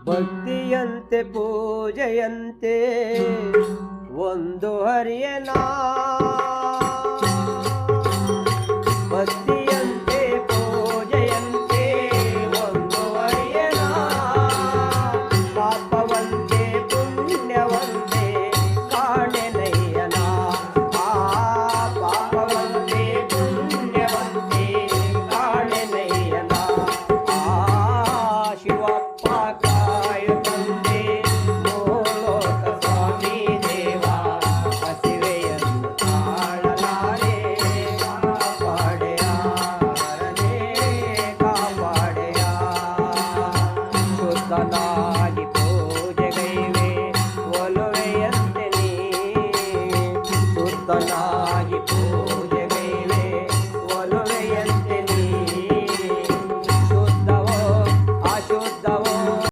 ಭಕ್ತಿಯಂತೆ ಪೂಜೆಯಂತೆ ಒಂದು ಹರಿಯನ ಭಕ್ತಿಯಂತೆ ಪೂಜೆಯಂತೆ ಒಂದು ಹರಿಯನ ಪಾಪವಂತೆ ಪುಣ್ಯವಂತೆ ಕಾಣೆನಯ್ಯನ ಪಾಪವಂತೆ ಪುಣ್ಯವಂತೆ ಕಾಣೆನಯ್ಯನ ಶಿವಪ್ಪ ಕಾಯುತ್ತಂತೆ ಮೂಲೋಕ ಸ್ವಾಮಿ ದೇವ ಹಸಿವೆಯನ್ನು ತಾಳಲಾರೆ ಕಾಪಾಡೆಯ ಹರನೇ ಕಾಪಾಡೆಯ ಶುದ್ಧನ